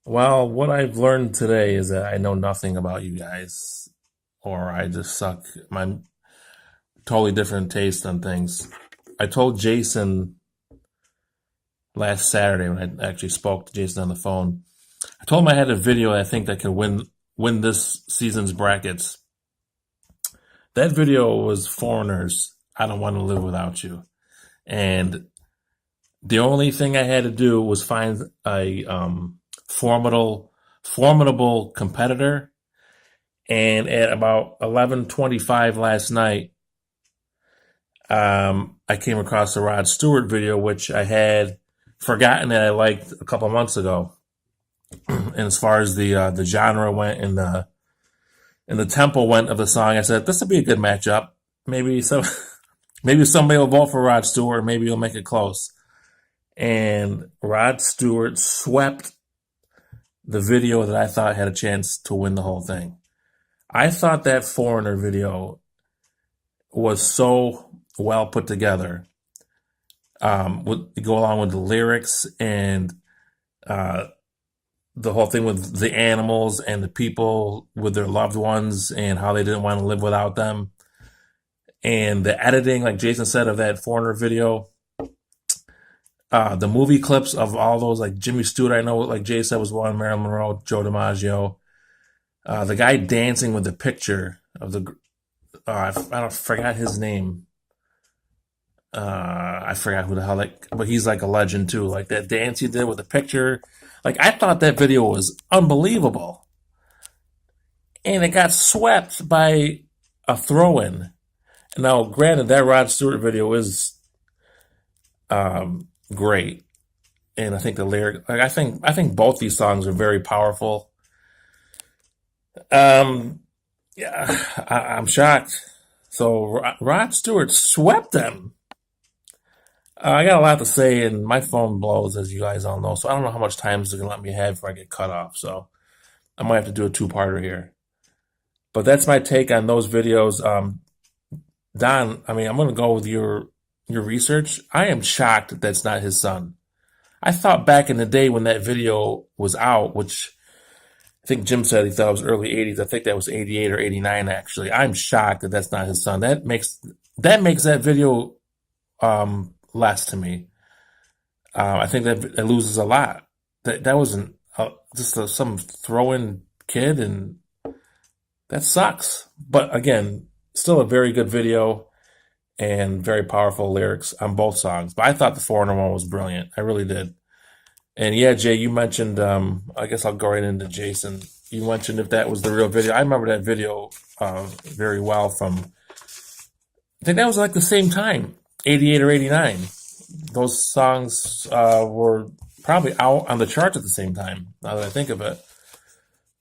Well, what I've learned today is that I know nothing about you guys, or I just suck. My totally different taste on things. I told Jason last Saturday when I actually spoke to Jason on the phone. I told him I had a video I think that could win this season's brackets. That video was Foreigners. I don't want to live without you. And the only thing I had to do was find a formidable competitor. And at about 11:25 last night, I came across the Rod Stewart video, which I had forgotten that I liked a couple months ago. And as far as the genre went and the tempo went of the song, I said this would be a good matchup. Maybe some maybe somebody will vote for Rod Stewart. Maybe he'll make it close. And Rod Stewart swept the video that I thought had a chance to win the whole thing. I thought that Foreigner video was so well put together. Would go along with the lyrics and uh, the whole thing with the animals and the people with their loved ones and how they didn't want to live without them. And the editing, like Jason said, of that Foreigner video, the movie clips of all those, like Jimmy Stewart, I know, like Jay said, was one, Marilyn Monroe, Joe DiMaggio. The guy dancing with the picture of the, I don't forgot his name. I forgot who the hell but he's like a legend too. Like that dance he did with the picture. Like I thought that video was unbelievable. And it got swept by a throw in. Now, granted, that Rod Stewart video is great. And I think the lyric, like I think both these songs are very powerful. Um, yeah, I'm shocked. So Rod Stewart swept them. I got a lot to say, and my phone blows, as you guys all know. So I don't know how much time it's gonna let me have before I get cut off. So I might have to do a two-parter here. But that's my take on those videos. Don, I mean, I'm gonna go with your research. I am shocked that that's not his son. I thought back in the day when that video was out, which I think Jim said he thought it was early '80s. I think that was '88 or '89 actually. I'm shocked that that's not his son. That makes that video less to me. I think that it loses a lot. That wasn't just some throw-in kid, and that sucks. But again, still a very good video and very powerful lyrics on both songs. But I thought the Foreigner one was brilliant. I really did. And yeah, Jay, you mentioned. I guess I'll go right into Jason. You mentioned if that was the real video. I remember that video very well from. I think that was like the same time, '88 or '89. Those songs were probably out on the charts at the same time. Now that I think of it,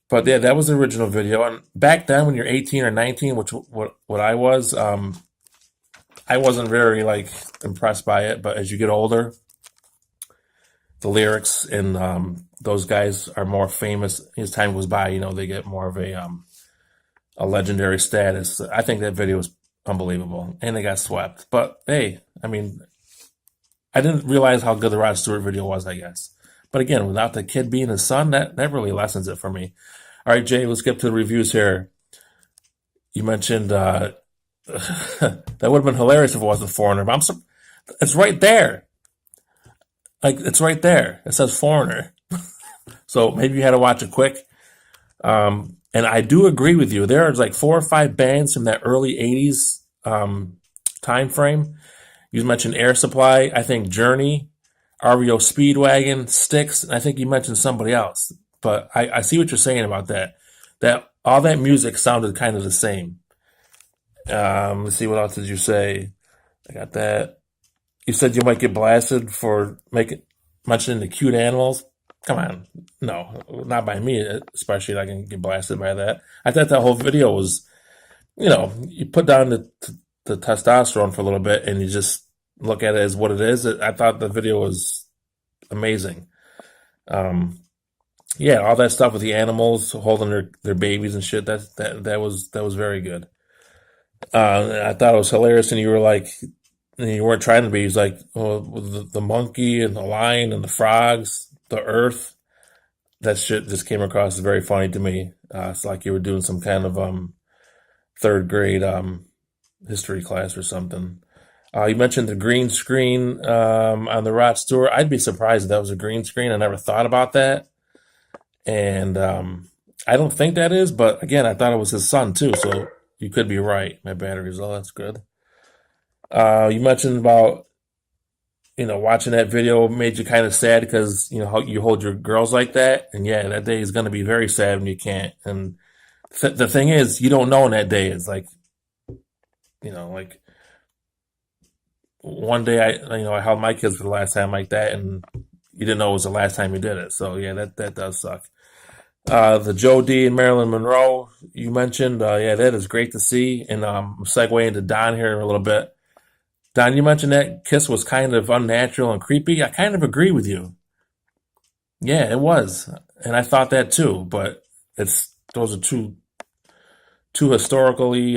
but yeah, that was the original video. And back then, when you're 18 or 19, which what I wasn't very like impressed by it. But as you get older, the lyrics and those guys are more famous. As time goes by, they get more of a legendary status. I think that video was unbelievable, and they got swept. But hey, I mean, I didn't realize how good the Rod Stewart video was, I guess. But again, without the kid being his son, that really lessens it for me. All right, Jay, let's get to the reviews here. You mentioned that would have been hilarious if it wasn't Foreigner, but it's right there. Like, it's right there. It says Foreigner. So maybe you had to watch it quick. And I do agree with you. There are like 4 or 5 bands from that early '80s time frame. You mentioned Air Supply. I think Journey, REO Speedwagon, Styx. And I think you mentioned somebody else. But I see what you're saying about that. That all that music sounded kind of the same. Let's see, what else did you say? I got that. You said you might get blasted for mentioning the cute animals. Come on, no, not by me. Especially I can get blasted by that. I thought that whole video was, you put down the testosterone for a little bit and you just look at it as what it is. I thought the video was amazing. Yeah, all that stuff with the animals holding their babies and shit. That was very good. I thought it was hilarious, and you were like, and you weren't trying to be. He's like, oh, with the monkey and the lion and the frogs, the earth. that shit just came across as very funny to me. It's like you were doing some kind of third grade history class or something. You mentioned the green screen on the Rod Stewart. I'd be surprised if that was a green screen. I never thought about that, and I don't think that is. But again, I thought it was his son too, so you could be right. My battery's low. That's good. You mentioned about watching that video made you kind of sad because how you hold your girls like that, and yeah, that day is going to be very sad when you can't. And the thing is, you don't know when that day is. Like like one day I held my kids for the last time like that, and you didn't know it was the last time you did it. So yeah, that does suck. The Joe D and Marilyn Monroe you mentioned, yeah, that is great to see. And segue into Don here a little bit. Don, you mentioned that kiss was kind of unnatural and creepy. I kind of agree with you. Yeah, it was, and I thought that too. But it's those are two historically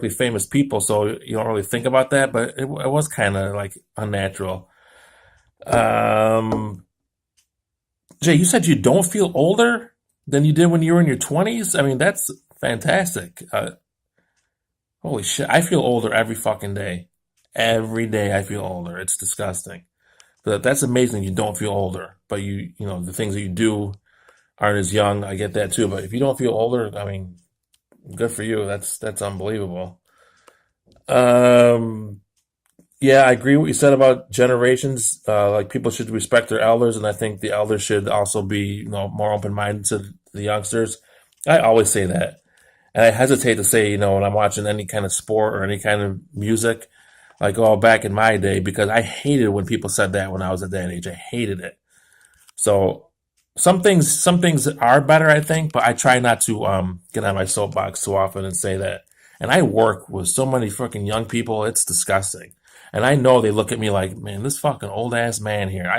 famous people, so you don't really think about that. But it was kind of like unnatural. Um, Jay, you said you don't feel older than you did when you were in your 20s. I mean, that's fantastic. Holy shit, I feel older every fucking day. Every day I feel older. It's disgusting. But that's amazing. You don't feel older, but the things that you do aren't as young. I get that too. But if you don't feel older, I mean, good for you. That's unbelievable. Um, yeah, I agree with what you said about generations. Like people should respect their elders, and I think the elders should also be, more open minded to the youngsters. I always say that, and I hesitate to say, when I'm watching any kind of sport or any kind of music, like back in my day, because I hated when people said that when I was at that age. I hated it. So some things are better, I think, but I try not to get on my soapbox too often and say that. And I work with so many fucking young people, it's disgusting. And I know they look at me like, man, this fucking old ass man here.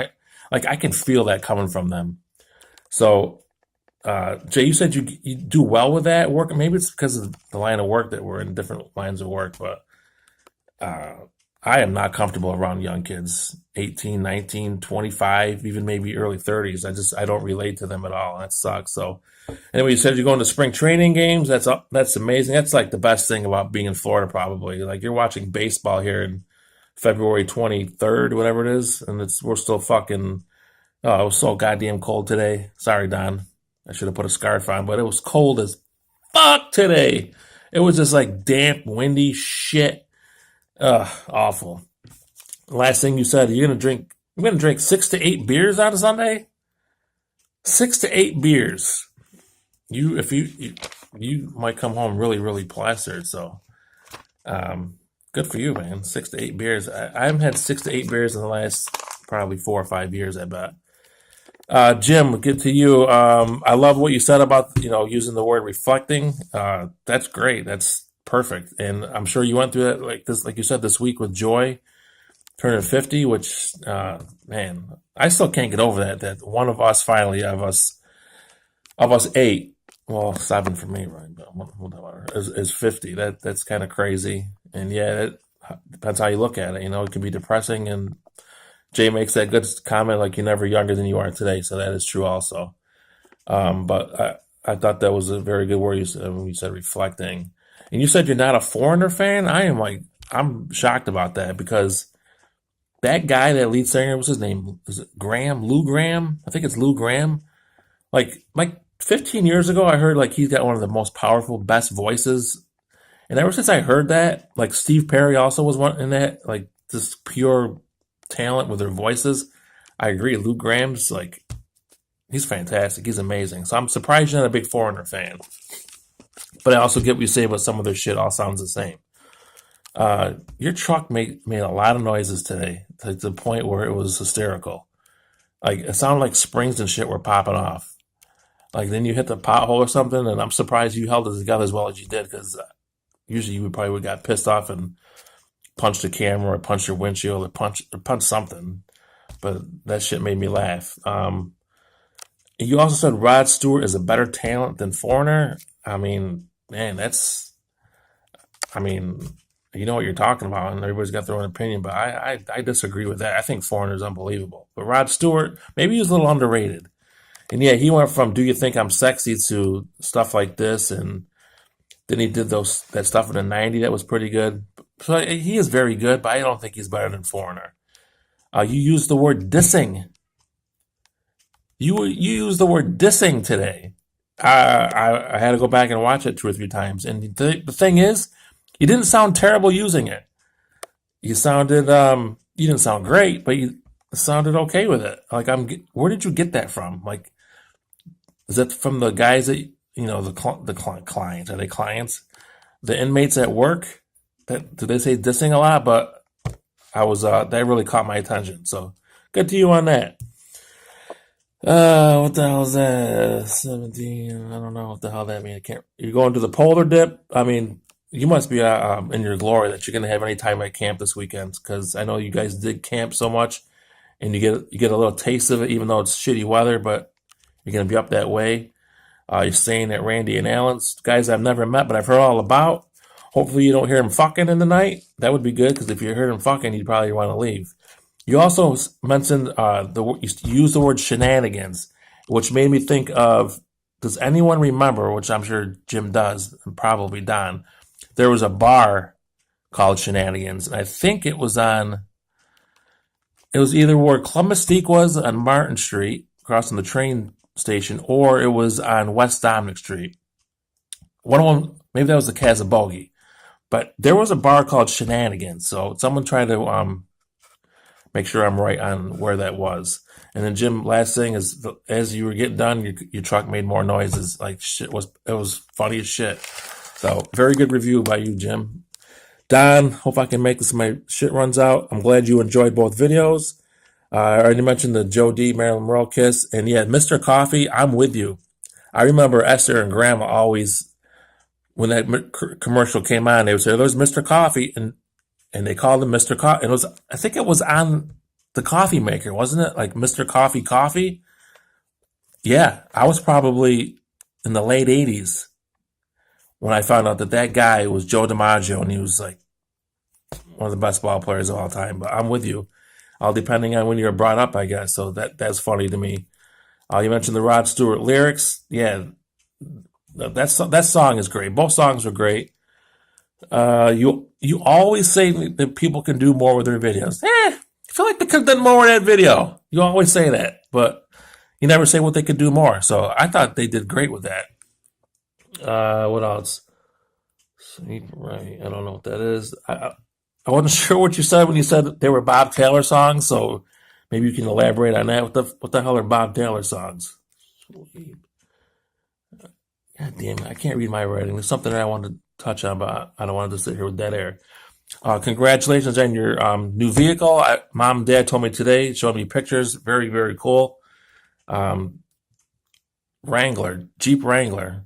I can feel that coming from them. So Jay, you said you do well with that work. Maybe it's because of the line of work that we're in, different lines of work, but uh, I am not comfortable around young kids, 18, 19, 25, even maybe early 30s. I don't relate to them at all. That sucks. So anyway, you said you're going to spring training games. That's amazing. That's like the best thing about being in Florida, probably. Like you're watching baseball here in February 23rd, whatever it is, and we're still fucking. Oh, it was so goddamn cold today. Sorry, Don. I should have put a scarf on, but it was cold as fuck today. It was just like damp, windy shit. Ugh, awful. Last thing you said, you're gonna drink 6 to 8 beers on a Sunday? 6 to 8 beers. If you might come home really, really plastered, so um good for you, man. 6 to 8 beers. I haven't had 6 to 8 beers in the last probably 4 or 5 years, I bet. Jim, get to you. I love what you said about using the word reflecting. That's great. That's perfect. And I'm sure you went through that like this, like you said, this week with Joy turning 50. Which man, I still can't get over that one of us finally of us eight, well, seven for me, right? But whatever is 50. That's kind of crazy. And yeah, it depends how you look at it. It can be depressing, and Jay makes that good comment, like you're never younger than you are today. So that is true also. But I thought that was a very good word you said when you said reflecting. And you said you're not a Foreigner fan. I'm shocked about that, because that guy, that lead singer, what's his name? Is it Graham? Lou Graham? I think it's Lou Graham. Like 15 years ago, I heard like he's got one of the most powerful, best voices. And ever since I heard that, like Steve Perry also was one in that, like this pure talent with their voices. I agree. Lou Graham's like, he's fantastic. He's amazing. So I'm surprised you're not a big Foreigner fan. But I also get what you say about some of their shit all sounds the same. Your truck made a lot of noises today, to the point where it was hysterical. Like it sounded like springs and shit were popping off. Like then you hit the pothole or something, and I'm surprised you held it together as well as you did, because usually you would got pissed off and punched the camera or punched your windshield or punched something. But that shit made me laugh. You also said Rod Stewart is a better talent than Foreigner. I mean, man, I mean, you know what you're talking about, and everybody's got their own opinion, but I disagree with that. I think Foreigner is unbelievable. But Rod Stewart, maybe he was a little underrated. And yeah, he went from "Do You Think I'm Sexy" to stuff like this, and then he did that stuff in the '90s that was pretty good. So he is very good, but I don't think he's better than Foreigner. You used the word dissing. You used the word dissing today. I had to go back and watch it 2 or 3 times, and the thing is, you didn't sound terrible using it. You sounded you didn't sound great, but you sounded okay with it. Like where did you get that from? Like, is that from the guys that the clients? Are they clients? The inmates at work? Do they say dissing a lot? But I was that really caught my attention. So good to you on that. What the hell is that? 17. I don't know what the hell that means. I can't. You're going to the polar dip? I mean, you must be in your glory that you're going to have any time at camp this weekend, because I know you guys did camp so much, and you get a little taste of it, even though it's shitty weather. But you're going to be up that way. You're staying at Randy and Alan's, guys I've never met, but I've heard all about. Hopefully, you don't hear him fucking in the night. That would be good, because if you heard him fucking, you'd probably want to leave. You also mentioned you used the word shenanigans, which made me think of, does anyone remember, which I'm sure Jim does, and probably Don, there was a bar called Shenanigans, and I think it was either where Club Mystique was on Martin Street, crossing the train station, or it was on West Dominic Street. One of them, maybe that was the Casabogie, but there was a bar called Shenanigans, so someone tried to make sure I'm right on where that was. And then Jim, last thing is, as you were getting done, your truck made more noises. Like shit it was funny as shit. So very good review by you, Jim. Don, hope I can make this. My shit runs out. I'm glad you enjoyed both videos. I already mentioned the Joe D. Marilyn Monroe kiss, and yeah, Mr. Coffee. I'm with you. I remember Esther and Grandma always, when that commercial came on, they would say, "There's Mr. Coffee," and they called him Mr. Coffee. I think it was on the coffee maker, wasn't it? Like Mr. Coffee. Yeah, I was probably in the late '80s when I found out that guy was Joe DiMaggio, and he was like one of the best ball players of all time. But I'm with you, all depending on when you were brought up, I guess. So that's funny to me. You mentioned the Rod Stewart lyrics. Yeah, that song is great. Both songs were great. You always say that people can do more with their videos. I feel like they could have done more with that video. You always say that, but you never say what they could do more. So I thought they did great with that. What else? Sleep Right. I don't know what that is. I wasn't sure what you said when you said they were Bob Taylor songs, so maybe you can elaborate on that. What the hell are Bob Taylor songs? Sleep. God damn it, I can't read my writing. There's something that I wanted to touch on, but I don't want to sit here with dead air. Congratulations on your new vehicle. Mom and Dad told me today, showed me pictures. Very, very cool. Jeep Wrangler.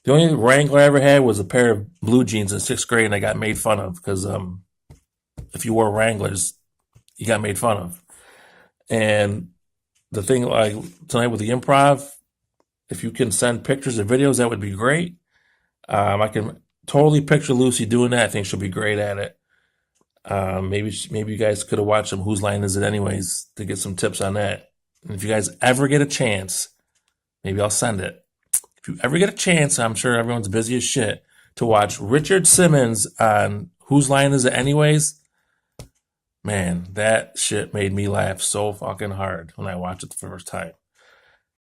The only Wrangler I ever had was a pair of blue jeans in 6th grade, and I got made fun of because if you wore Wranglers, you got made fun of. And the thing, like tonight with the improv, if you can send pictures or videos, that would be great. I can totally picture Lucy doing that. I think she'll be great at it. Maybe you guys could have watched some Whose Line Is It Anyways to get some tips on that. And if you guys ever get a chance, maybe I'll send it. If you ever get a chance, I'm sure everyone's busy as shit, to watch Richard Simmons on Whose Line Is It Anyways, man, that shit made me laugh so fucking hard when I watched it the first time.